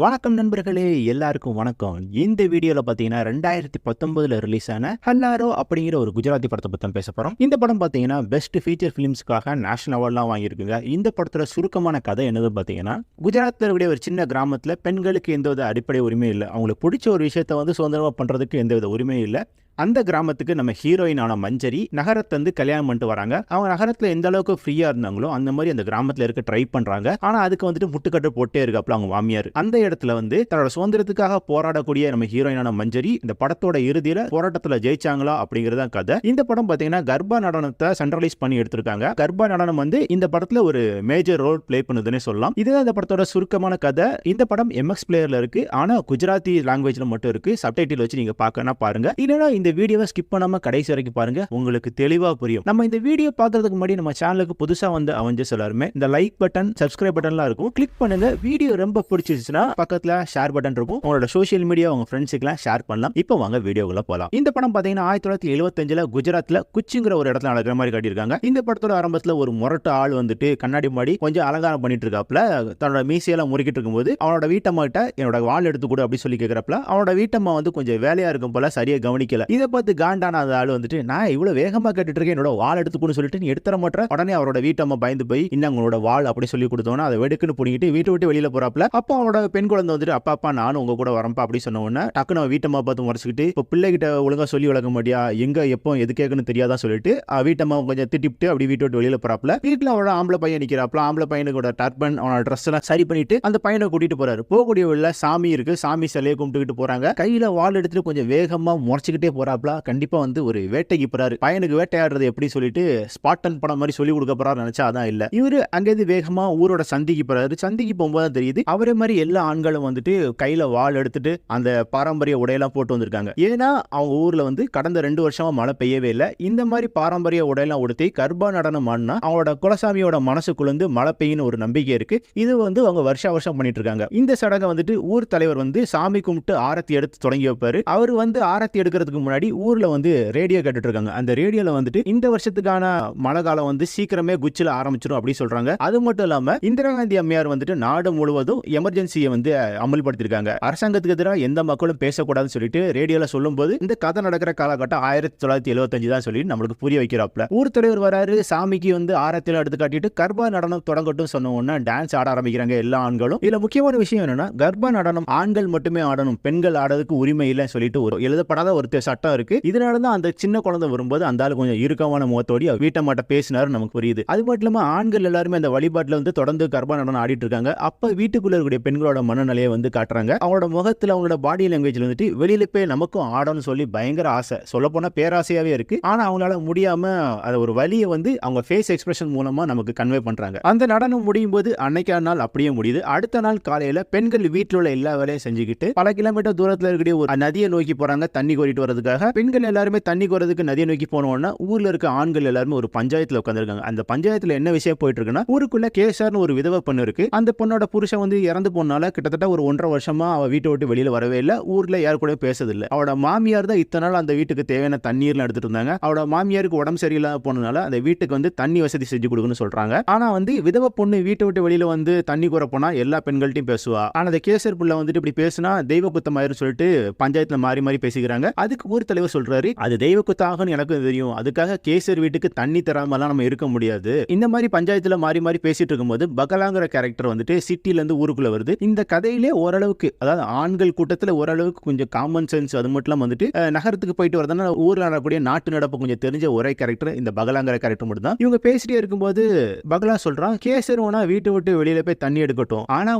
வணக்கம் நண்பர்களே, எல்லாருக்கும் வணக்கம். இந்த வீடியோல பாத்தீங்கன்னா 2019 ரிலீஸ் ஆன ஹல்லாரோ அப்படிங்கிற ஒரு குஜராத்தி படத்தை பத்தி பேச போறோம். இந்த படம் பாத்தீங்கன்னா பெஸ்ட் ஃபீச்சர் ஃபிலிம்ஸ்க்காக நேஷனல் அவார்ட்லாம் வாங்கியிருக்குங்க. இந்த படத்தோட சுருக்கமான கதை என்னது பாத்தீங்கன்னா, குஜராத்தில் இருக்கக்கூடிய ஒரு சின்ன கிராமத்துல பெண்களுக்கு எந்தவித அடிப்படை உரிமையும் இல்லை. அவங்களுக்கு பிடிச்ச ஒரு விஷயத்த சுதந்திரமா பண்றதுக்கு எந்தவித உரிமையும் இல்லை. அந்த கிராமத்துக்கு நம்ம ஹீரோயினான மஞ்சரி நகரத்தை கல்யாணம் பண்ணிட்டு வராங்க. அவங்க நகரத்துல எந்த அளவுக்கு ஃப்ரீயா இருந்தாங்களோ அந்த மாதிரி அந்த கிராமத்துல இருக்க ட்ரை பண்றாங்க. ஆனா அதுக்கு முட்டுக்கட்டு போட்டே இருக்காப்ல அவங்க மாமியார். அந்த இடத்துல தன்னோட சுதந்திரத்துக்காக போராடக்கூடிய நம்ம ஹீரோயினான மஞ்சரி இந்த படத்தோட இறுதியில போராட்டத்துல ஜெயிச்சாங்களா அப்படிங்கறத கதை. இந்த படம் பாத்தீங்கன்னா கர்பா நடனத்தை சென்ட்ரலைஸ் பண்ணி எடுத்திருக்காங்க. கர்பா நடனம் இந்த படத்துல ஒரு மேஜர் ரோல் பிளே பண்ணுதுன்னு சொல்லலாம். இதுதான் இந்த படத்தோட சுருக்கமான கதை. இந்த படம் MX பிளேயர்ல இருக்கு. ஆனா குஜராத்தி லாங்குவேஜ்ல மட்டும் இருக்கு. சப்டைட்டில் வச்சு நீங்க பார்க்கணும்னா பாருங்க. இல்லைன்னா இந்த வீடியோவை ஸ்கிப் பண்ணாம கடைசி வரைக்கும் பாருங்க, உங்களுக்கு தெளிவா புரியும். நம்ம இந்த வீடியோ பார்க்கிறதுக்கு முன்னாடி நம்ம சேனலுக்கு புதுசா அவஞ்சர்ஸ் எல்லாருமே இந்த லைக் பட்டன், சப்ஸ்கிரைப் பட்டன்லாம் இருக்கும், கிளிக் பண்ணுங்க. வீடியோ ரொம்ப பிடிச்சிருச்சுன்னா பக்கத்துல ஷேர் பட்டன் இருக்கும். உங்களோட சோஷியல் மீடியா உங்க ஃப்ரெண்ட்ஸுக்குலாம் ஷேர் பண்ணலாம். இப்போ வாங்க வீடியோக்குள்ள போலாம். இந்த படம் பாத்தீங்கன்னா 1975 குஜராத்ல குச்சிங்கிற ஒரு இடத்துல நடக்கிற மாதிரி காட்டியிருக்காங்க. இந்த படத்தோட ஆரம்பத்துல ஒரு முரட்டு ஆள் கண்ணாடி மாடி கொஞ்சம் அலங்காரம் பண்ணிட்டு இருக்காப்ல. தன்னோட மீசையெல்லாம் முறுக்கிட்டு இருக்கும்போது அவனோட வீட்டம்மா கிட்ட என்னோட வாள் எடுத்து கூட அப்படி சொல்லி கேட்கிறப்பல அவனோட வீட்டம்மா கொஞ்சம் வேலையா இருக்கும் போல சரியா கவனிக்கல. இதை பார்த்து காண்டான அந்த ஆள் நான் இவ்வளவு வேகமா கேட்டுட்டு இருக்கேன், என்னோட வாள் எடுத்துக்கூட சொல்லிட்டு நீ எடுத்துற மாட்டேற. உடனே அவரோட வீட்டம்மா பயந்து போய் இன்னும் உங்களோட வாள் அப்படி சொல்லி கொடுத்தோன்னா அதை வெடுக்குன்னு புடிங்கிட்டு வீட்டை விட்டு வெளியில போறாப்ல. அப்போ அவனோட பெண் குழந்தை அப்பா நானும் உங்க கூட வரப்பா அப்படி சொன்ன உடனே டக்குனு வீட்டம்மா பார்த்து முறைச்சிக்கிட்டு இப்போ பிள்ளைகிட்ட ஒழுங்கா சொல்லி வளர்க்க மாட்டியா, எங்க எப்போ எது கேட்கணும்னு தெரியாதான் சொல்லிட்டு வீட்டம்மா கொஞ்சம் திட்டிவிட்டு அப்படி வீட்டை விட்டு வெளியில போறாப்ல. வீட்டுல அவனோட ஆம்பளை பையன் நிக்கிறாப்ல. ஆம்பளை பையனோட டர்பன் அவனோட ட்ரெஸ் எல்லாம் சரி பண்ணிட்டு அந்த பையனை கூட்டிட்டு போறாரு. போகக்கூடிய உள்ள சாமி இருக்கு. சாமி சிலையை கும்பிட்டுக்கிட்டு போறாங்க. கையில வாள் எடுத்துட்டு கொஞ்சம் வேகமா முறைச்சிக்கிட்டே போறாப்ல. கண்டிப்பா ஒரு வேட்டைக்கு போறாரு. பையனுக்கு வேட்டையாடுறது எப்படி சொல்லிட்டு ஸ்பாட்டன் படம் மாதிரி சொல்லி கொடுக்க போறாரு நினைச்சா அதான் இல்ல. இவரு அங்கேருந்து வேகமா ஊரோட சந்திக்கு போறாரு. சந்திக்கு போகும்போது தெரியுது அவரே மாதிரி எல்லா ஆண்களும் கையில வாள் எடுத்துட்டு அந்த பாரம்பரிய உடையெல்லாம் போட்டு வந்திருக்காங்க. ஏன்னா அவங்க ஊர்ல கடந்த 2 வருஷமா மழை பெய்யவே இல்லை. இந்த மாதிரி பாரம்பரிய உடையெல்லாம் உடுத்தி கர்பா நடனம் ஆடினா அவங்களோட குலசாமியோட மனசுக்குள்ள மழை பெய்யும் ஒரு நம்பிக்கை இருக்கு. இது அவங்க வருஷம் பண்ணிட்டு இருக்காங்க. இந்த சடங்கை ஊர் தலைவர் சாமி கும்பிட்டு ஆரத்தி எடுத்து தொடங்கி வைப்பாரு. அவர் ஆரத்தி எடுக்கிறதுக்கு முன்னாடி ஊர்ல ரேடியோ கேட்டுட்டு இருக்காங்க. அந்த ரேடியோல இந்த வருஷத்துக்கான மழை காலம் சீக்கிரமே குச்சில ஆரம்பிச்சிடும் அப்படி சொல்றாங்க. அது மட்டும் இல்லாம இந்திரா காந்தி அம்மையார் நாடு முழுவதும் எமர்ஜென்சியை அமல்படுத்திருக்காங்க. அரசாங்கத்துக்கு எதிராக எந்த மக்களும் பேசக்கூடாதுன்னு சொல்லிட்டு ரேடியோல சொல்லும்போது இந்த கதை நடக்கிற காலகட்டம் 1975 தான் சொல்லி நம்மளுக்கு புரிய வைக்கிறாப்ல. ஊர் தலைவர் வராரு. சாமிக்கு ஆரத்தில எடுத்து காட்டிட்டு கர்பா நடனம் தொடங்கட்டும் சொன்ன உடனே டான்ஸ் ஆட ஆரம்பிக்கிறாங்க எல்லா ஆண்களும். இதுல முக்கியமான விஷயம் என்னன்னா கர்பா நடனம் ஆண்கள் மட்டுமே ஆடணும், பெண்கள் ஆடுறதுக்கு உரிமை இல்லைன்னு சொல்லிட்டு ஒரு எழுதப்படாத ஒரு சட்டம் இருக்கு. இதனாலதான் அந்த சின்ன குழந்தை வரும்போது அந்த ஆளு கொஞ்சம் இறுக்கமான முகத்தோடி வீட்டம்மாட்ட பேசினாரு நமக்கு புரியுது. அது மட்டும் இல்லாம ஆண்கள் எல்லாருமே அந்த வழிபாட்டுல தொடர்ந்து கர்பா நடனம் ஆடிட்டு இருக்காங்க. அப்ப வீட்டுக்குள்ள இருக்கக்கூடிய பெண்களோட மனநிலையை காட்டுறாங்க. அவங்களோட முகத்துல அவங்களோட பாடி லாங்குவேஜ்ல வெளியில போய் நமக்கும் ஆடணும்னு சொல்லி பயங்கர ஆசை, சொல்ல போனா பேராசையாவே இருக்கு. ஆனா அவங்களால முடியாம அதை ஒரு வழியை அவங்க ஃபேஸ் எக்ஸ்பிரஷன் மூலமா நமக்கு கன்வே பண்றாங்க. அந்த நடனம் முடியும் போது அன்னைக்கான நாள் அப்படியே முடியுது. அடுத்த நாள் காலையில பெண்கள் வீட்டுல உள்ள எல்லா வேலையும் செஞ்சுக்கிட்டு பல கிலோமீட்டர் தூரத்துல இருக்கக்கூடிய ஒரு நதியை நோக்கி போறாங்க தண்ணி கோரிட்டு வரதுக்காக. பெண்கள் எல்லாருமே தண்ணி கோரதுக்கு நதியை நோக்கி போனோம்னா ஊர்ல இருக்க ஆண்கள் எல்லாருமே ஒரு பஞ்சாயத்துல உட்கார்ந்திருக்காங்க. அந்த பஞ்சாயத்துல என்ன விஷயம் போயிட்டு இருக்குன்னா, ஊருக்குள்ள கேசர்னு ஒரு விதவை பொண்ணு இருக்கு. அந்த பொண்ணோட புருஷன் இறந்து போனால கிட்டத்தட்ட ஒரு 1.5 வருஷமா அவ வீட்டை விட்டு வெளியில வரவே இல்லை. ஊர்ல யாரு கூட பேசது இல்லை. அவட மாமியார் தான் இத்தனை நாள் அந்த வீட்டுக்கு தேவையான தண்ணீர்லாம் எடுத்துட்டு இருந்தாங்க. அவட மாமியாருக்கு உடம்பு சரியில்லாம போனதுனால அந்த வீட்டுக்கு தண்ணி வசதி செஞ்சு கொடுக்குன்னு சொல்றாங்க. ஆனா விதவை பொண்ணு வீட்டை விட்டு வெளியில தண்ணி கூற போனா எல்லா பெண்கள்ட்டையும் பேசுவா. ஆனா அந்த கேசர் புள்ள இப்படி பேசினா தெய்வ குத்தமாயிரும் சொல்லிட்டு பஞ்சாயத்துல மாறி மாறி பேசிக்கிறாங்க. அதுக்கு ஊர் தலைவர் சொல்றாரு, அது தெய்வ குத்தாகன்னு எனக்கு தெரியும், அதுக்காக கேசர் வீட்டுக்கு தண்ணி தராமலாம் நம்ம இருக்க முடியாது. இந்த மாதிரி பஞ்சாயத்துல மாறி மாறி பேசிட்டு இருக்கும்போது பகலாங்கிற கேரக்டர் சிட்டில இருந்து ஊருக்குள்ள வருது. இந்த கதையிலே ஓரளவுக்கு, அதாவது ஆண்கள் கூட்டத்துல ஓரளவுக்கு கொஞ்சம் காமன் சென்ஸ் அது மட்டும் நகரத்துக்கு போயிட்டு வரதுனா ஊர்ல நடக்கக்கூடிய நாட்டு நடப்பு கொஞ்சம் தெரிஞ்ச ஒரே கேரக்டர் இந்த பகலாங்கிற கேரக்டர் மட்டும் தான். இவங்க பேசிட்டே இருக்கும்போது பகலா சொல்றான், கேசர் வேணா வீட்டை விட்டு வெளியில போய் தண்ணி எடுக்கட்டும், ஆனா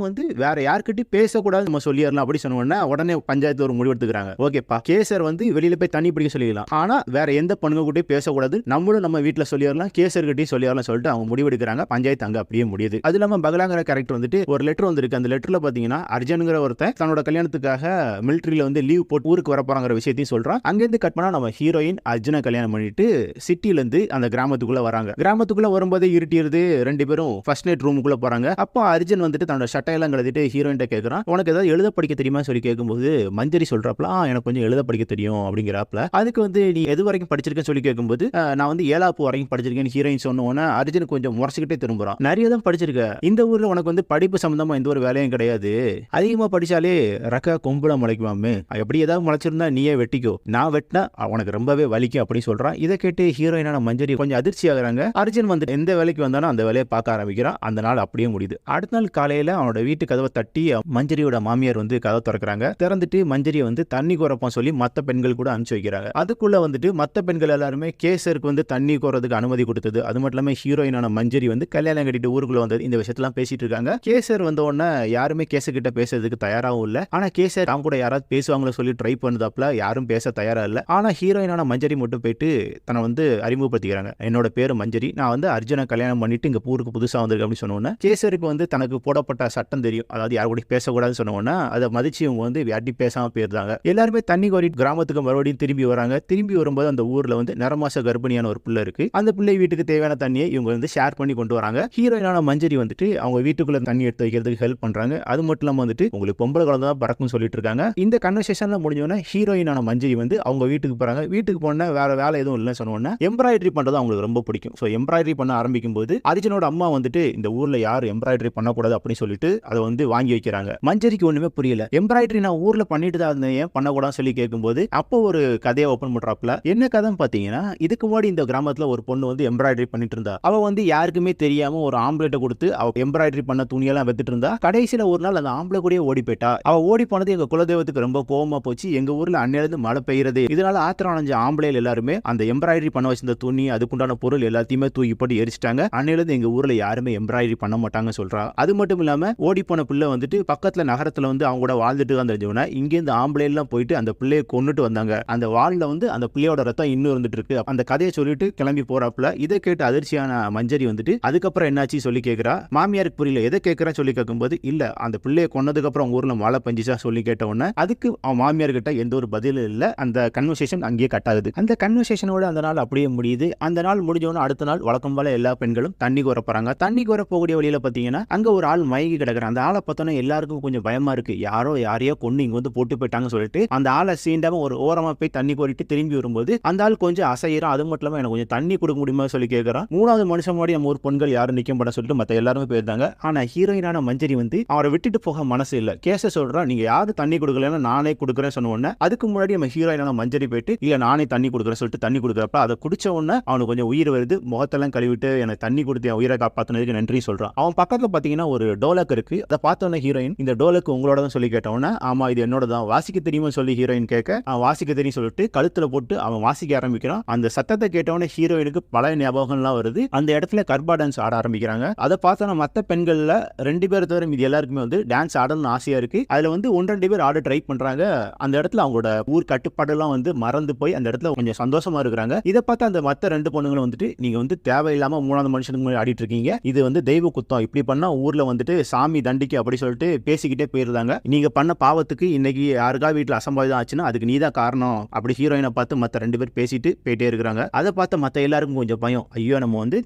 வேற யார்கிட்டயும் பேசக்கூடாது நம்ம சொல்லிடலாம் அப்படி சொன்ன உடனே பஞ்சாயத்து ஒரு முடிவு எடுத்துக்கிறாங்க. ஓகேப்பா, கேசர் வெளியில போய் தண்ணி பிடிக்க சொல்லிடலாம், ஆனா வேற எந்த பொண்ணுங்க கூட பேசக்கூடாது, நம்மளும் நம்ம வீட்டுல சொல்லிடலாம், கேசர் கிட்டே சொல்லிடலாம் சொல்லிட்டு அவங்க முடிவெடுக்கிறாங்க. பஞ்சாயத்து அங்க அப்படியே முடியுது. அது இல்லாம பகலாங்கிற கேரக்டர் ஒரு லெட்டர் வந்திருக்கு. அந்த லெட்டர்ல பாத்தீங்கன்னா அர்ஜுன்ங்கிற ஒருத்தன் தன்னோட கல்யாணத்துக்காக மிலிட்டரியில லீவ் போட்டு ஊருக்கு வர போறாங்கிற விஷயத்தையும் சொல்றான். அங்கிருந்து கட் பண்ணா நம்ம ஹீரோயின் அர்ஜுனை கல்யாணம் பண்ணிட்டு சிட்டில இருந்து அந்த கிராமத்துக்குள்ள வராங்க. கிராமத்துக்குள்ள வரும்போது இருட்டிடுது. 2 பேரும் ஃபர்ஸ்ட் நைட் ரூமுக்குள்ள போறாங்க. அப்போ அர்ஜுன் தன்னோட சட்டையெல்லாம் கழட்டிட்டு ஹீரோயின் கேட்கறான், உனக்கு ஏதாவது எழுத படிக்க தெரியுமா சொல்லி கேட்கும்போது மஞ்சரி சொல்றப்பல எனக்கு கொஞ்சம் எழுத படிக்க தெரியும் அப்படி அப்படிங்கிறாப்ல. அதுக்கு வந்து நீ எது வரைக்கும் படிச்சிருக்கேன்னு சொல்லி கேட்கும்போது நான் வந்து 7வது வரைக்கும் படிச்சிருக்கேன்னு ஹீரோயின் சொன்ன உடனே அர்ஜுன் கொஞ்சம் முறைச்சிக்கிட்டே திரும்புறான். நிறைய தான் படிச்சிருக்க, இந்த ஊர்ல உனக்கு வந்து படிப்பு சம்பந்தமா எந்த ஒரு வேலையும் கிடையாது, அதிகமா படிச்சாலே ரக்க கொம்புல முளைக்குமாமே, எப்படி ஏதாவது முளைச்சிருந்தா நீயே வெட்டிக்கோ, நான் வெட்டினா உனக்கு ரொம்பவே வலிக்கும் அப்படின்னு சொல்றான். இதை கேட்டு ஹீரோயினான மஞ்சரி கொஞ்சம் அதிர்ச்சி ஆகுறாங்க. அர்ஜுன் வந்து எந்த வேலைக்கு வந்தானோ அந்த வேலையை பார்க்க ஆரம்பிக்கிறான். அந்த நாள் அப்படியே முடியுது. அடுத்த நாள் காலையில அவனோட வீட்டு கதவை தட்டி மஞ்சரியோட மாமியார் வந்து கதவை திறக்கிறாங்க. திறந்துட்டு மஞ்சரியை வந்து தண்ணி கோரப்போம் சொல்லி மற்ற பெண்கள் கூட அனுப்பிச்சு வைக்கிறாங்க. அதுக்குள்ள வந்துட்டு மற்ற பெண்கள் எல்லாருமே கேசருக்கு வந்து தண்ணி கோரதுக்கு அனுமதி கொடுத்தது, அது மட்டும் இல்லாம ஹீரோயினான மஞ்சரி வந்து கல்யாணம் கட்டிட்டு ஊருக்குள்ள வந்தது, இந்த விஷயத்தெல்லாம் பேசிட்டு இருக்காங்க. கேசர் வந்த உடனே யாருமே கேசர் கிட்ட பேசுறதுக்கு தயாராகவும் இல்ல. ஆனா கேசர் அவங்க கூட யாராவது பேசுவாங்களோ சொல்லி ட்ரை பண்ணுதாப்ல, யாரும் பேச தயாரா இல்ல. ஆனா ஹீரோயினான மஞ்சரி மட்டும் போயிட்டு தன்னை வந்து அறிமுகப்படுத்திக்கிறாங்க. என்னோட பேரு மஞ்சரி, நான் வந்து அர்ஜுனை கல்யாணம் பண்ணிட்டு இங்க ஊருக்கு புதுசா வந்திருக்கேன் அப்படின்னு சொன்ன உடனே கேசருக்கு வந்து தனக்கு போடப்பட்ட சட்டம் தெரியும், அதாவது யாரு கூட பேசக்கூடாதுன்னு சொன்ன உடனே அதை மதிச்சு இவங்க வந்து யார்ட்டி பேசாம போயிருந்தாங்க. எல்லாருமே தண்ணி கோரி கிராமத்துக்கு மறுபடியும் திரும்பி வராங்க. திரும்பி வரும்போது அந்த ஊர்ல வந்து நிறமாச கர்ப்பிணியான ஒரு பிள்ளை இருக்கு. அந்த பிள்ளை வீட்டுக்கு தேவையான தண்ணியை இவங்க வந்து ஷேர் பண்ணி கொண்டு வராங்க. ஹீரோயினான மஞ்சரி வந்துட்டு அவங்க வீட்டுக்குள்ள தண்ணி எடுத்து வைக்கிறதுக்கு ஹெல்ப் பண்றாங்க. அது மட்டும் இல்லாம வந்துட்டு உங்களுக்கு பொம்பளை குழந்தை தான் பறக்கும் சொல்லிட்டு இருக்காங்க. இந்த கன்வர்சேஷன்ல முடிஞ்சோன்னா ஹீரோயினான மஞ்சரி வந்து அவங்க வீட்டுக்கு போறாங்க. வீட்டுக்கு போனா வேற வேலை எதுவும் இல்லைன்னு சொன்னோன்னா எம்ப்ராய்டரி பண்றது அவங்களுக்கு ரொம்ப பிடிக்கும். ஸோ எம்ப்ராய்டரி பண்ண ஆரம்பிக்கும் போது அர்ஜுனோட அம்மா வந்துட்டு இந்த ஊர்ல யாரும் எம்ப்ராய்டரி பண்ணக்கூடாது அப்படின்னு சொல்லிட்டு அதை வந்து வாங்கி வைக்கிறாங்க. மஞ்சரிக்கு ஒண்ணுமே புரியல, எம்ப்ராய்டரி நான் ஊர்ல பண்ணிட்டு தான் இருந்தேன், ஏன் பண்ணக்கூடாதுன்னு சொல்லி கேட்கும்போது அப்போ ஒரு கதையை ஓப்பன் பண்றாப்ல. என்ன கதைன்னு பாத்தீங்கன்னா, இதுக்கு முன்னாடி இந்த கிராமத்துல ஒரு பொண்ணு வந்து எம்ப்ராய்டரி பண்ணிட்டு இருந்தா. அவ வந்து யாருக்குமே தெரியாம ஒரு ஆம்பளேட்டை கொடுத்து அவ எம்ப்ராய்டரி பண்ண துணியெல்லாம் வித்துட்டு இருந்தா. கடைசியில ஒரு நாள் அந்த ஆம்பளை கூடயே ஓடி போயிட்டா. அவ ஓடி போனது எங்க குலதெய்வத்துக்கு ரொம்ப கோவமா போச்சு. எங்க ஊர்ல அன்னையிலிருந்து மழை பெய்யறது, இதனால ஆத்திரம் அடைஞ்ச ஆம்பளைகள் எல்லாருமே அந்த எம்ப்ராய்டரி பண்ண வச்சிருந்த துணி அதுக்குண்டான பொருள் எல்லாத்தையுமே தூக்கி போட்டு எரிச்சிட்டாங்க. அன்னையிலிருந்து எங்க ஊர்ல யாருமே எம்ப்ராய்டரி பண்ண மாட்டாங்க சொல்றா. அது மட்டும் இல்லாம ஓடி போன பிள்ளை வந்துட்டு பக்கத்துல நகரத்துல வந்து அவங்க கூட வாழ்ந்துட்டு தான் தெரிஞ்சவன இங்க இருந்து ஆம்பளை எல்லாம் போயிட்டு அந்த பிள்ளையை கொன்னுட்டு வந்தாங்க. அந்த வால்ல வந்து அந்த பிள்ளையோட ரத்தம் இன்னும் இருந்துட்டு இருக்கு. அந்த கதையை சொல்லிட்டு கிளம்பி போறாப்ல. இதை கேட்டு அதிர்ச்சியான மஞ்சரி வந்துட்டு அதுக்கப்புறம் என்னாச்சு சொல்லி கேட்கிறா. மாமியாருக்கு புரியல, எதை கேட்கறான்னு சொல்லி கேட்கும்போது இல்ல அந்த பிள்ளையை கொன்னதுக்கு அப்புறம் ஊர்ல மழை பெஞ்சிச்சா சொல்லி கேட்ட உடனே அதுக்கு அவன் மாமியார் கிட்ட எந்த ஒரு பதிலும் இல்ல. அந்த கன்வர்சேஷன் அங்கேயே கட் ஆகுது. அந்த கன்வர்சேஷனோட அந்த நாள் அப்படியே முடியுது. அந்த நாள் முடிஞ்சவொன்னு அடுத்த நாள் வழக்கம் போல எல்லா பெண்களும் தண்ணி கோர போறாங்க. தண்ணி கோர போகக்கூடிய வழியில பாத்தீங்கன்னா அங்க ஒரு ஆள் மயங்கி கிடக்குறான். அந்த ஆளை பார்த்தோன்னா எல்லாருக்கும் கொஞ்சம் பயமா இருக்கு, யாரோ யாரையோ கொண்டு இங்க வந்து போட்டு போயிட்டாங்க சொல்லிட்டு அந்த ஆளை சீண்டாம ஒரு ஓரமா போய் தண்ணி கோரிட்டு திரும்பி வரும்போது அந்த ஆள் கொஞ்சம் அசைறான். அது மட்டும் இல்லாம எனக்கு கொஞ்சம் தண்ணி கொடுக்க முடியுமா சொல்லி கேட்கறான். மூணாவது மனுஷன் முன்னாடி நம்ம ஒரு பெண்கள் யாரும் நிக்க மாட்டா சொல்லிட்டு மத்த எல்லாருமே போயிருந்தாங்க. ஆனா ஹீரோயினான மஞ்சரி வந்து அவரை விட்டுட்டு போக மனசு இல்ல. கேச சொல்றா, நீங்க யாரும் தண்ணி கொடுக்கலன்னா நானே கொடுக்குறேன் சொன்ன உடனே அதுக்கு முன்னாடி நம்ம ஹீரோயினான மஞ்சரி போயிட்டு இல்ல நானே தண்ணி கொடுக்குறேன் சொல்லிட்டு தண்ணி கொடுக்குறப்ப அதை குடிச்ச உடனே அவனுக்கு கொஞ்சம் உயிர் வருது. முகத்தெல்லாம் கழுவிட்டு எனக்கு தண்ணி கொடுத்து உயிரை காப்பாத்தினதுக்கு நன்றி சொல்றான். அவன் பக்கத்துல பாத்தீங்கன்னா ஒரு டோலக் இருக்கு. அதை பார்த்தோன்னே ஹீரோயின் இந்த டோலக் உங்களோட தான் சொல்லி கேட்டவன ஆமா இது என்னோட தான், வாசிக்க தெரியுமா சொல்லி ஹீரோயின் கேட்க அவன் வாசிக்க தெரியும் சொல்லிட்டு கழுத்துல போட்டு அவன் வாசிக்க ஆரம்பிக்கிறான். அந்த சத்தத்தை கேட்டவனே ஹீரோயினுக்கு பழைய ஞாபகம்லாம் வருது. அந்த இடத்துல கர்பா டான்ஸ் ஆட ஆரம்பிக்கிறாங்க. அதை பார்த்தோன்னா மற்ற பெண்கள்ல 2 பேர் தவிர இது எல்லாருக்குமே வந்து டான்ஸ் ஆடணும்னு ஆசையா இருக்கு. அதுல வந்து 1-2 பேர் ஆட ட்ரை பண்றாங்க. அந்த இடத்துல அவங்களோட ஊர் கட்டுப்பாடெல்லாம் வந்து மறந்து போய் அந்த இடத்துல கொஞ்சம் சந்தோஷமா இருக்கிறாங்க. இதை பார்த்து அந்த மற்ற 2 பொண்ணுங்களும் வந்துட்டு நீங்க வந்து தேவையில்லாம 3வது மனுஷனுக்கு முன்னாடி ஆடிட்டு இருக்கீங்க, இது வந்து தெய்வ குத்தம், இப்படி பண்ணா ஊர்ல வந்துட்டு சாமி தண்டிக்கு அப்படி சொல்லிட்டு பேசிக்கிட்டே போயிருந்தாங்க. நீங்க பண்ண பாவத்துக்கு இன்னைக்கு யாருக்கா வீட்டுல அசம்பாவிதம் ஆச்சுன்னா அதுக்கு நீதான் காரணம் அப்படி ஹீரோயினை பார்த்து மற்ற 2 பேர் பேசிட்டு போயிட்டே இருக்கிறாங்க. அதை பார்த்து மற்ற எல்லாருக்கும் கொஞ்சம் பயம், ஐயோ நம்ம வந்து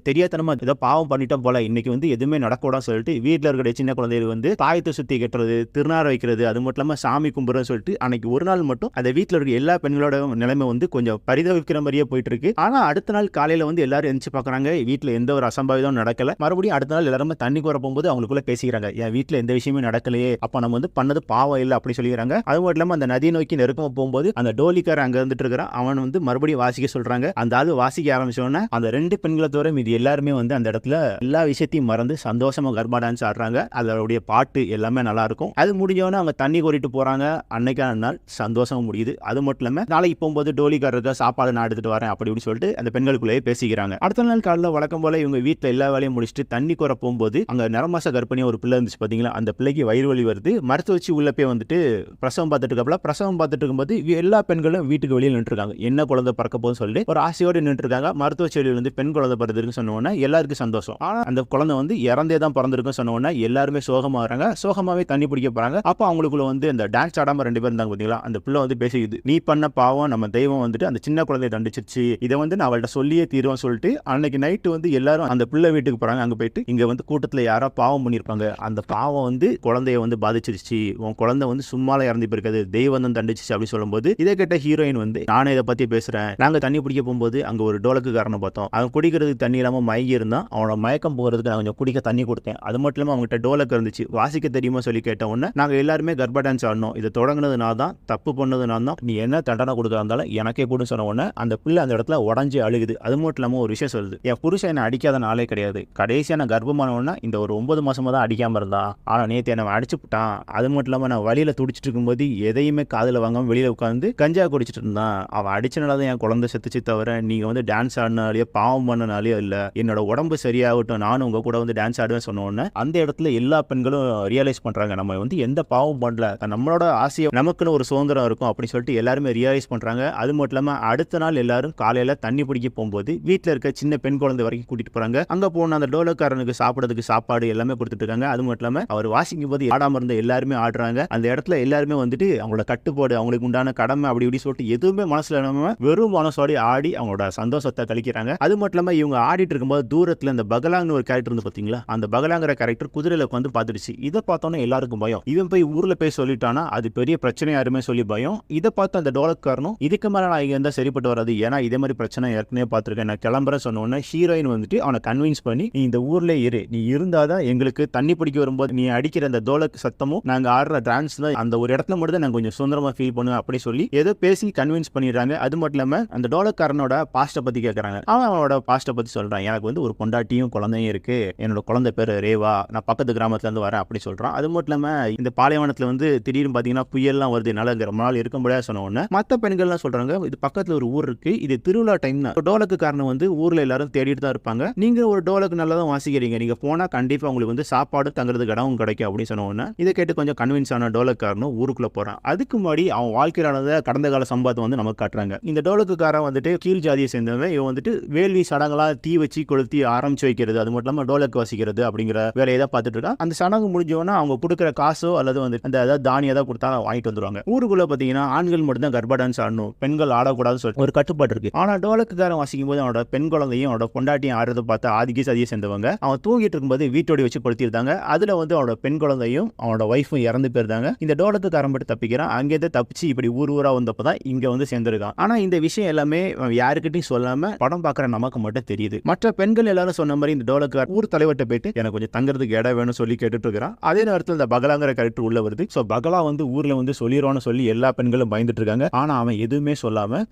தெரியாதனமா ஏதோ பாவம் பண்ணிட்டோம் போல, இன்னைக்கு வந்து எதுவுமே நடக்கூடாதுன்னு சொல்லிட்டு வீட்டுல இருக்கிற சின்ன குழந்தைகள் வந்து தாயத்தை சுத்தி கட்டுறது, திருநார் வைக்கிறது, அது மட்டும் இல்லாம சாமி கும்பிடுறன்னு சொல்லிட்டு அன்னைக்கு ஒரு நாள் மட்டும் அந்த வீட்டுல இருக்க எல்லா பெண்களோட நிலைமை வந்து கொஞ்சம் பரிதவிக்கிற மாதிரியே போயிட்டு இருக்கு. ஆனா அடுத்த நாள் காலையில வந்து எல்லாரும் எந்திரிச்சு பாக்குறாங்க, வீட்டுல எந்த ஒரு அசம்பாவிதம் நடக்கல. மறுபடியும் அடுத்த நாள் எல்லாருமே தண்ணி கோர போகும்போது அவங்களுக்குள்ள பேசிக்கிறாங்க, என் வீட்டுல எந்த விஷயமே நடக்கலையே, அப்ப நம்ம வந்து பண்ணது பாவம் இல்லை அப்படி சொல்லிக்கிறாங்க. அது மட்டும் இல்லாம அந்த நதியை நோக்கி நெருக்கமா போகும்போது அந்த டோலிக்கார அங்க இருந்துட்டு இருக்கிறான், அவன் வந்து மறுபடியும் வாசிக்க சொல்றாங்க. அந்த ஆளு வாசிக்க ஆரம்பிச்சோன்னா அந்த 2 பெண்களை தவிர மீதி எல்லாருமே வந்து அந்த இடத்துல எல்லா விஷயத்தையும் மறந்து சந்தோஷமா கர்பா டான்ஸ் ஆடுறாங்க. அதோடைய பாட்டு எல்லாமே நல்லா இருக்கும். அது முடிஞ்சவொன்னே அவங்க தண்ணி கோரிட்டு போறாங்க. அன்னைக்கான நாள் சந்தோஷமா முடியுது. அது மட்டும் இல்லாம நாளைக்கு போகும்போது டோலிக்காரருக்கு சாப்பாடு நான் எடுத்துட்டு வரேன் அப்படி இப்படி சொல்லிட்டு அந்த பெண்களுக்குள்ளேயே பேசிக்கிறாங்க. அடுத்த நாள் காலையில் வழக்கம் போல இவங்க வீட்டுல எல்லா வேலையும் முடிச்சுட்டு தண்ணி கோர போகும்போது அங்க நிறமாச கர்ப்பிணியா ஒரு பிள்ளை இருந்துச்சு பாத்தீங்களா, அந்த பிள்ளைக்கு வயிறு வலி வருது. மருத்துவ வச்சு உள்ள போய் வந்துட்டு பிரசவம் பார்த்துட்டு இருக்கப்பல பிரசவம் பார்த்துட்டு இருக்கும்போது எல்லா பெண்களும் வீட்டுக்கு வெளியில் நின்று இருக்காங்க. என்ன குழந்தை பிறக்க போகுதுன்னு சொல்லி ஒரு ஆசையோடு நின்று இருக்காங்க. மருத்துவ செடியில் வந்து பெண் குழந்தை பிறந்திருக்குன்னு சொன்னோன்னா எல்லாருக்கும் சந்தோஷம். ஆனா அந்த குழந்தை வந்து இறந்தே தான் பிறந்திருக்குன்னு சொன்னோன்னா எல்லாருமே சோகமா வராங்க. சோகமாவே தண்ணி பிடிக்க போறாங்க. அப்ப அவங்களுக்குள்ள வந்து இந்த டான்ஸ் ஆடாம 2 பேர் இருந்தாங்க பாத்தீங்களா, அந்த பிள்ளை வந்து பேசிக்குது, நீ பண்ண பாவம் நம்ம தெய்வம் வந்துட்டு அந்த சின்ன குழந்தையை தண்டிச்சிருச்சு, இதை வந்து நான் அவள்கிட்ட சொல்லியே தீருவேன் சொல்லிட்டு அன்னைக்கு நைட்டு வந்து எல்லாரும் அந்த பிள்ளை வீட்டுக்கு போறாங்க. அங்க போயிட்டு இங்க வந்து கூட்டத்துல யாரோ பாவம் பண்ணிருப்பாங்க, அந்த பாவம் வந்து குழந்தைய வந்து பாதிச்சிருச்சு, உன் குழந்தை வந்து சும்மால இறந்து போயிருக்காது, தெய்வம் தான் தண்டிச்சிச்சு அப்படி சொல்லும்போது இதை கேட்ட ஹீரோயின் வந்து நானே இதை பத்தி பேசுறேன், நாங்க தண்ணி பிடிக்க போகும்போது அங்க ஒரு டோலக்குக்காரனை பார்த்தோம், அவன் குடிக்கிறதுக்கு தண்ணி இல்லாம மயங்கி இருந்தான், அவனோட மயக்கம் போகிறதுக்கு நான் கொஞ்சம் குடிக்க தண்ணி கொடுத்தேன், அது மட்டும் இல்லாம அவங்ககிட்ட டோலக்கு இருந்துச்சு, வாசிக்க தெரியுமா சொல்லி கேட்ட உடனே நாங்க எல்லாருமே கர்ப்பா டான்ஸ் ஆடணும், இதை தொடங்கினது நான் தான், தப்பு பண்ணது நான் தான், நீ என்ன தண்டனை கொடுக்க இருந்தாலும் எனக்கே கூட சொன்ன உடனே அந்த பிள்ளை அந்த இடத்துல உடஞ்சி அழுகுது. அது மட்டும் இல்லாம ஒரு விஷயம் சொல்லுது, என் புருஷன் என்ன அடிக்காத நாளே கிடையாது, கடைசியா நான் கர்ப்பமானவனா இந்த ஒரு 9 மாசமா தான் அடிக்காம இருந்தா, ஆனா நேற்று என்ன அடிச்சு விட்டான், அது மட்டும் இல்லாம நான் வழியில துடிச்சிட்டு இருக்கும்போது எதையுமே காதுல வாங்காம வெளியில உட்காந்து கஞ்சா குடிச்சிட்டு இருந்தான், அவன் அடிச்சனாலதான் என் குழந்தை செத்துச்சு தவிர நீங்க வந்து டான்ஸ் ஆடினாலேயோ பாவம் பண்ணனாலேயோ இல்ல, என்னோட உடம்பு சரியாகட்டும் நானும் உங்க கூட வந்து டான்ஸ் ஆடுவேன் சொன்ன உடனே அந்த இடத்துல எல்லா பெண்களும் ரியலைஸ் பண்றாங்க, நம்ம வந்து எந்த பாவம் பண்ணல, நம்மளோட ஆசையை நமக்குன்னு ஒரு சுதந்திரம் இருக்கும் அப்படின்னு சொல்லிட்டு எல்லாருமே ரியலைஸ் பண்றாங்க. அது மட்டும் இல்லாம அடுத்த நாள் எல்லாரும் காலையில தண்ணி பிடிக்க போகும்போது வீட்டுல இருக்க சின்ன பெண் குழந்தை வரைக்கும் கூட்டிட்டு போறாங்க. அங்க போன அந்த டோலக்காரனுக்கு சாப்பிடறதுக்கு சாப்பாடு எல்லாமே கொடுத்துட்டு இருக்காங்க. அது மட்டும் இல்லாம அவர் வாசிக்கும் போது ஆடாம இருந்த எல்லாருமே ஆடுறாங்க. அந்த இடத்துல எல்லாருமே வந்துட்டு அவங்களோட கட்டுப்பாடு, அவங்களுக்கு உண்டான கடமை அப்படி இப்படி சொல்லிட்டு எதுவுமே மனசுல இல்லாம வெறும் மனசோடி ஆடி அவங்களோட சந்தோஷத்தை கழிக்கிறாங்க. அது மட்டும் இல்லாம இவங்க ஆடிட்டு இருக்கும்போது தூரத்துல இந்த பகலாங்னு ஒரு கேரக்டர் இருந்து பாத்தீங்களா, அந்த பகலாங்கிற கேரக்டர் குதிரையில வந்து பாத்துடுச்சு. இதை பார்த்தோன்னே எல்லாருக்கும் பயம், இவன் போய் ஊர்ல போய் சொல்லிட்டானா அது பெரிய பிரச்சனை யாருமே சொல்லி பயம். இதை பார்த்து அந்த டோலக்காரனும் இதுக்கு மேல நான் இங்க இருந்தா சரிப்பட்டு வராது, ஏன்னா இதே மாதிரி பிரச்சனை ஏற்கனவே பார்த்திருக்கேன், நான் கிளம்புறேன் சொன்ன உடனே ஹீரோயின் வந்துட்டு அவனை கன்வின்ஸ் பண்ணி நீ இந்த ஊர்ல இரு, நீ இருந்தாதான் எங்களுக்கு தண்ணி பிடிக்க வரும்போது நீ அடிக்கிற அந்த டோலக் சத்தமும் நாங்க ஆடுற டான்ஸ்ல அந்த ஒரு இடத்துல மட்டும் தான் நாங்க கொஞ்சம் சுதந்திரமா ஃபீல் பண்ணுவேன் அப்படி சொல்லி ஏதோ பேசி கன்வின்ஸ் பண்ணிடுறாங்க. அது மட்டும் இல்லாம அந்த டோலக்காரனோட பாஸ்ட பத்தி கேட்கறாங்க. அவனோட பாஸ்ட பத்தி சொல்றான், எனக்கு வந்து ஒரு பொண்டாட்டியும் குழந்தையும் இருக்கு, என்னோட குழந்தை பேரு ரேவா, நான் பக்கத்து கிராமத்துல இருந்து வரேன் அப்படி சொல்றான். அது மட்டும் இல்லாம இந்த பாலைவனத்துல வந்து திடீர்னு பாத்தீங்கன்னா புயல்லாம் வருது, என்னால ரொம்ப நாள் இருக்க முடியாது சொன்ன உடனே மத்த பெண்கள்லாம் சொல்றாங்க, இது பக்கத்துல ஒரு ஊர் இருக்கு, இது திருவிழா டைம் தான், டோலக்கு காரணம் வந்து ஊர்ல எல்லாரும் தேடிட்டு தான் இருப்பாங்க, நீங்க ஒரு டோலக்கு நல்லா தான் வாசிக்கிறீங்க, நீங்க போனா கண்டிப்பா உங்களுக்கு வந்து சாப்பாடு தங்குறதுக்கு இடமும் கிடைக்கும் அப்படின்னு சொன்ன உடனே இதை கேட்டு கொஞ்சம் கன்வின்ஸ் ஆன டோலக்காரனும் ஊருக்குள்ள போறான். அதுக்கு முன்னாடி அவன் வாழ்க்கையிலானத கடந்த கால சம்பாதத்தை வந்து நமக்கு காட்டுறாங்க. இந்த டோலக்குக்காரன் வந்துட்டு கீழ் ஜாதியை சேர்ந்தவன், இவன் வந்துட்டு வேள்வி சடங்கெல்லாம் தீ வச்சு கொளுத்தி ஆரம்பிச்சு வைக்கிறது, அது மட்டும் இல்லாம டோலக்கு வாசிக்கிறது அப்படிங்கிற வேலையை தான் பார்த்துட்டு இருக்கான். அந்த சடங்கு முடிஞ்சவனா அவங்க கொடுக்குற காசோ அல்லது வந்து அந்த ஏதாவது தானியம் தான் கொடுத்தா வாங்கிட்டு வந்துருவாங்க. ஊருக்குள்ள பாத்தீங்கன்னா ஆண்கள் மட்டும் தான் கர்ப்பா டான்ஸ் ஆடணும், பெண்கள் ஆடக்கூடாதுன்னு சொல்லி ஒரு கட்டுப்பாடு இருக்கு. ஆனா டோலக்குக்காரன் வாசிக்கும் போது அவனோட பெண் குழந்தையும் அவனோட பொண்டாட்டியும் ஆடுறத பார்த்து ஆதிக்கி சதியை சேர்ந்தவங்க அவன் தூங்கிட்டு இருக்கும்போது வீட்டோடி வச்சு கொளுத்திருந்தாங்க. அதுல வந்து அவனோட பெண் குழந்தையும் அவனோட ஒய்ஃபும் இறந்து போயிருந்தாங்க. இந்த டோலக்குக்காரன் மட்டும் தப்பிக்கிறான். அங்கேருந்து தப்பிச்சு இப்படி ஊர் ஊரா வந்தப்பதான் இங்க வந்து சேர்ந்திருக்கான். ஆனா இந்த விஷயம் எல்லாமே யாருக்கிட்டையும் சொல்லாம படம் பார்க்குற நமக்கு மட்டும் தெரியுது. மற்ற பெண்கள் எல்லாரும் சொன்ன மாதிரி இந்த டோலக்கார் ஊர் தலைவர்கிட்ட போயிட்டு எனக்கு கொஞ்சம் தங்குறதுக்கு இடம் வேணும்னு சொல்லி கேட்டுட்டு இருக்கிறான். அதே நேரத்தில் இந்த பகலாங்கிற கேரக்டர் உள்ள வருது. ஸோ பகலா வந்து ஊர்ல வந்து சொல்லிடுவான்னு சொல்லி எல்லா பெண்களும் பயந்துட்டு இருக்காங்க. ஆனா அவன் எதுவுமே சொல்லாம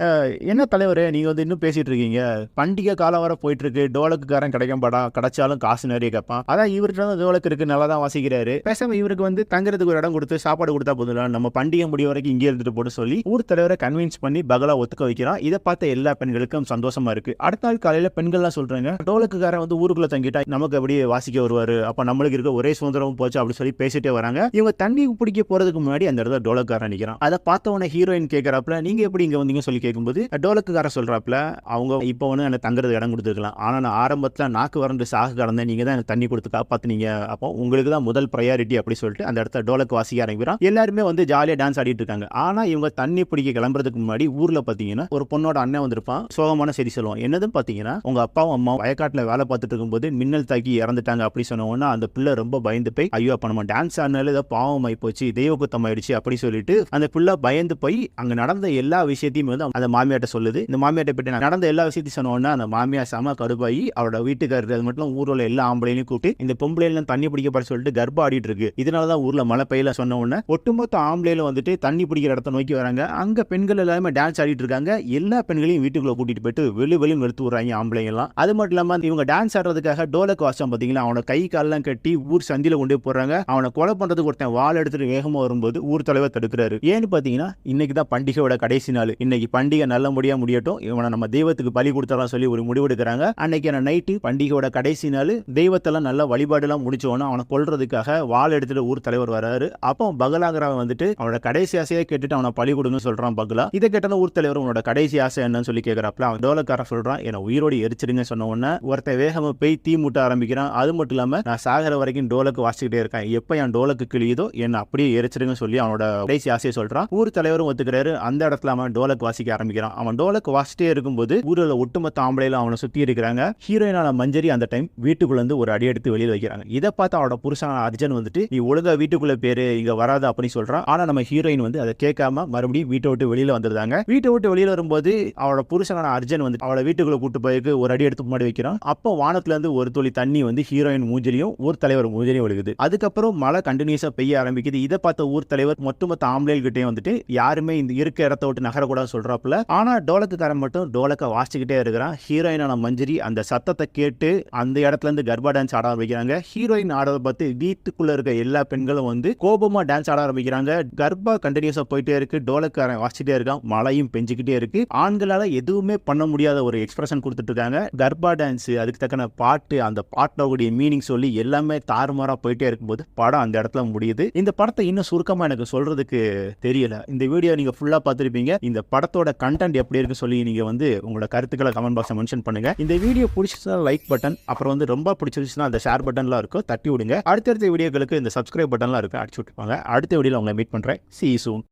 என்ன தலைவரே நீங்க வந்து இன்னும் பேசிட்டு இருக்கீங்க, பண்டிகை காலம் வர போயிட்டு இருக்கு, டோலக்குக்காரன் கிடைக்கும் படா, கிடைச்சாலும் காசு நிறைய கேட்பான், அதான் இவர்கிட்ட தான் டோலக்கு இருக்கு நல்லா தான் வாசிக்கிறாரு, பேசாம இவருக்கு வந்து தங்குறதுக்கு ஒரு இடம் கொடுத்து சாப்பாடு கொடுத்தா போதும், நம்ம பண்டிகை முடிய வரைக்கும் இங்கே இருந்துட்டு போட்டு சொல்லி ஊர் தலைவரை கன்வின்ஸ் பண்ணி பகலா ஒத்துக்க வைக்கிறான். இதை பார்த்த எல்லா பெண்களுக்கும் சந்தோஷமா இருக்கு. அடுத்த நாள் காலையில பெண்கள்லாம் சொல்றாங்க, டோலக்குக்காரன் வந்து ஊருக்குள்ள தங்கிட்டா நமக்கு அப்படியே வாசிக்க வருவாரு, அப்ப நம்மளுக்கு இருக்க ஒரே சுதந்திரம் போச்சு அப்படி சொல்லி பேசிட்டே வராங்க. இவங்க தண்ணி பிடிக்க போறதுக்கு முன்னாடி அந்த இடத்துல டோலக்காரன் நிக்கிறான். அதை பார்த்த உடனே ஹீரோயின் கேட்கறாப்ல நீங்க எப்படி இங்க வந்தீங்க சொல்லி கேட்கும்போது டோலக்குக்காரன் சொல்றாப்ல அவங்க இப்போ ஒன்று எனக்கு தங்குறது இடம் கொடுத்துருக்கலாம், ஆனா நான் ஆரம்பத்துல நாக்கு வறண்டு சாக கடந்தேன், நீங்க தான் எனக்கு தண்ணி கொடுத்து காப்பாத்துனீங்க, அப்போ உங்களுக்கு தான் முதல் ப்ரையாரிட்டி அப்படி சொல்லிட்டு அந்த இடத்துல டோலக்கு வாசிக்க ஆரம்பிக்கிறான். எல்லாருமே வந்து ஜாலியா டான்ஸ் ஆடிட்டு இருக்காங்க. ஆனா இவங்க தண்ணி பிடிக்க கிளம்புறதுக்கு முன்னாடி ஊர்ல பாத்தீங்கன்னா ஒரு பொண்ணோட அண்ணன் வந்திருப்பான். சோகமான செய்தி சொல்லுவான். என்னதுன்னு பாத்தீங்கன்னா உங்க அப்பாவும் அம்மா வயக்காட்டுல வேலை பார்த்துட்டு இருக்கும்போது மின்னல் தாக்கி இறந்துட்டாங்க அப்படி சொன்னோன்னா அந்த பிள்ளை ரொம்ப பயந்து போய் ஐயோ அப்ப நம்ம டான்ஸ் ஆடினால ஏதோ பாவம் ஆகி போச்சு, தெய்வ குத்தம் ஆயிடுச்சு அப்படி சொல்லிட்டு அந்த பிள்ளை பயந்து போய் அங்க நடந்த எல்லா விஷயத்தையும் வந்து அந்த மாமியாட்ட சொல்லுது. இந்த மாமியாட்ட போயிட்டு நடந்த எல்லா விஷயத்தையும் சொன்னோன்னா அந்த மாமியா செம கடுப்பாயி அவரோட வீட்டுக்காரர் அது மட்டும் ஊர்ல எல்லா ஆம்பளையும் கூப்பிட்டு இந்த பொம்பளைலாம் தண்ணி பிடிக்க சொல்லிட்டு கர்ப்பம் ஆடிட்டு இருக்கு, இதனாலதான் ஊர்ல மழை பெய்யல சொன்ன உடனே ஒட்டுமொத்த ஆம்பளையில வந்துட்டு தண்ணி பிடிக்கிற இடத்த நோக்கி வராங்க. அங்க பெண்கள் எல்லாருமே டான்ஸ் ஆடிட்டு இருக்காங்க. எல்லா பெண்களையும் வீட்டுக்குள்ள கூட்டிட்டு போயிட்டு வெளியும் எடுத்து விடுறாங்க ஆம்பளைங்க எல்லாம். அது மட்டும் இல்லாம இவங்க டான்ஸ் ஆடுறதுக்காக டோலக்கு வாசம் பாத்தீங்கன்னா அவனோட கை காலெல்லாம் கட்டி ஊர் சந்தில கொண்டு போறாங்க. அவனை கொலை பண்றதுக்கு ஒருத்தன் வாள் எடுத்துட்டு வேகமா வரும்போது ஊர் தலைவர் தடுக்கிறாரு. ஏன்னு பாத்தீங்கன்னா இன்னைக்கு தான் பண்டிகையோட கடைசி நாள், இன்னைக்கு பண்டிகை நல்லபடியா முடியட்டும், இவனை நம்ம தெய்வத்துக்கு பலி கொடுத்தலாம் சொல்லி ஒரு முடிவு எடுக்கிறாங்க. அன்னைக்கு நைட்டு பண்டிகையோட கடைசி நாள், தெய்வத்தெல்லாம் நல்ல வழிபாடு எல்லாம் முடிச்சோன்னா அவனை கொல்றதுக்காக வாள் எடுத்துட்டு ஊர் தலைவர் வராரு. அப்போ பகலாங்கிறவன் வந்துட்டு அவனோட கடைசி ஆசையை கேட்டுட்டு அவனை பலி கொடுங்கன்னு சொல்றான் பகலா. இதை கேட்டதான் ஊர் தலைவர் உன்னோட கடைசி ஆசை என்னன்னு சொல்லி கேட்கறாப்ல. அவன் டோலக்காரன் சொல்றான் என்ன உயிரோடு எரிச்சிடுங்க சொன்ன உடனே ஒருத்த வேகமா போய் தீ மூட்ட ஆரம்பிக்கிறான். அது மட்டும் இல்லாம நான் சாகர வரைக்கும் டோலக்கு வாசிக்கிட்டே இருக்கேன், எப்ப என் டோலக்கு கிழியுதோ என்ன அப்படியே எரிச்சிடுங்க சொல்லி அவனோட கடைசி ஆசையை சொல்றான். ஊர் தலைவரும் ஒத்துக்கிறாரு. அந்த இடத்துல அவன் டோலக்கு வாசிக்க ஆரம்பிக்கிறான். அவன் டோலக்கு வாசிட்டே இருக்கும்போது ஊரில் ஒட்டுமொத்த ஆம்பளையில அவனை சுத்தி இருக்கிறாங்க. ஹீரோயினான மஞ்சரி அந்த டைம் வீட்டுக்குள்ள இருந்து ஒரு அடி எடுத்து வெளியில் வைக்கிறாங்க. இதை பார்த்து அவனோட புருஷன் அர்ஜுன் வந்துட்டு நீ ஒழுங்கா வீட்டுக்குள்ள பேரு இங்க வராது அப்படின்னு சொல்றான். ஆனா நம்ம ஹீரோயின் வந்து அதை கேட்காம மறுபடியும் வீட்டை விட்டு வெளியில வந்துருந்தாங்க. வீட்டை விட்டு வெளியில வரும்போது அவளோட புருஷனான அர்ஜுன் வந்து அவளை வீட்டுக்குள்ள கூட்டு போயிருக்கு ஒரு அடி எடுத்து முன்னாடி வைக்கிறான். அப்போ வானத்துல இருந்து ஒரு துளி தண்ணி வந்து ஹீரோயின் மூஞ்சிலையும் ஊர் தலைவர் மூஞ்சிலையும் விழுகுது. அதுக்கப்புறம் மழை கண்டினியூஸா பெய்ய ஆரம்பிக்குது. இதை பார்த்த ஊர் தலைவர் மொத்த ஆம்பளைகள் கிட்டே வந்துட்டு யாருமே இந்த இருக்க இடத்த விட்டு நகரக்கூடாது சொல்றாப்புல. ஆனா டோலக்குக்காரன் மட்டும் டோலக்க வாசிச்சுக்கிட்டே இருக்கிறான். ஹீரோயினான மஞ்சரி அந்த சத்தத்தை கேட்டு அந்த இடத்துல இருந்து கர்ப்பா டான்ஸ் ஆட ஆரம்பிக்கிறாங்க. ஹீரோயின் ஆடதை பார்த்து வீட்டுக்குள்ள இருக்க எல்லா பெண்களும் வந்து கோபமா டான்ஸ் ஆட ஆரம்பிக்கிறாங்க. கர்ப்பா கண்டினியூஸா போயிட்டே இருக்கு. டோலக்காரன் வாசிச்சுட்டே இருக்கான். மழையும் பெஞ்சுக்கிட்டே இருக்கு. ஆண்களால எதுவுமே பண்ண முடியாத ஒரு எக்ஸ்பிரஷன் கொடுத்துட்டு இருக்காங்க. கர்ப்பா டான்ஸ், அதுக்கு தக்கன பாட்டு, அந்த பாட்டோட மீனிங் சொல்லி எல்லாமே தாறுமாறா போயிட்டே இருக்கும்போது படம் அந்த இடத்துல முடியுது. இந்த படத்தை இன்னும் சுருக்கமா எனக்கு சொல்றதுக்கு தெரியல. இந்த வீடியோ நீங்க ஃபுல்லா பார்த்திருப்பீங்க. இந்த படத்தோட கண்டென்ட் எப்படி இருக்கு சொல்லி நீங்க வந்து உங்களோட கருத்துக்களை கமெண்ட் பாக்ஸ்ல மென்ஷன் பண்ணுங்க. இந்த வீடியோ பிடிச்சிருந்தா லைக் பட்டன், அப்புறம் வந்து ரொம்ப பிடிச்சிருச்சுன்னா அந்த ஷேர் பட்டன்லாம் இருக்கும், தட்டி விடுங்க. அடுத்தடுத்த வீடியோக்களுக்கு இந்த சப்ஸ்கிரைப் பட்டன்லாம் இருக்கு, அடிச்சு விட்டுப்பாங்க. அடுத்த வீடியோல உங்களை மீட் பண்றேன். See you soon.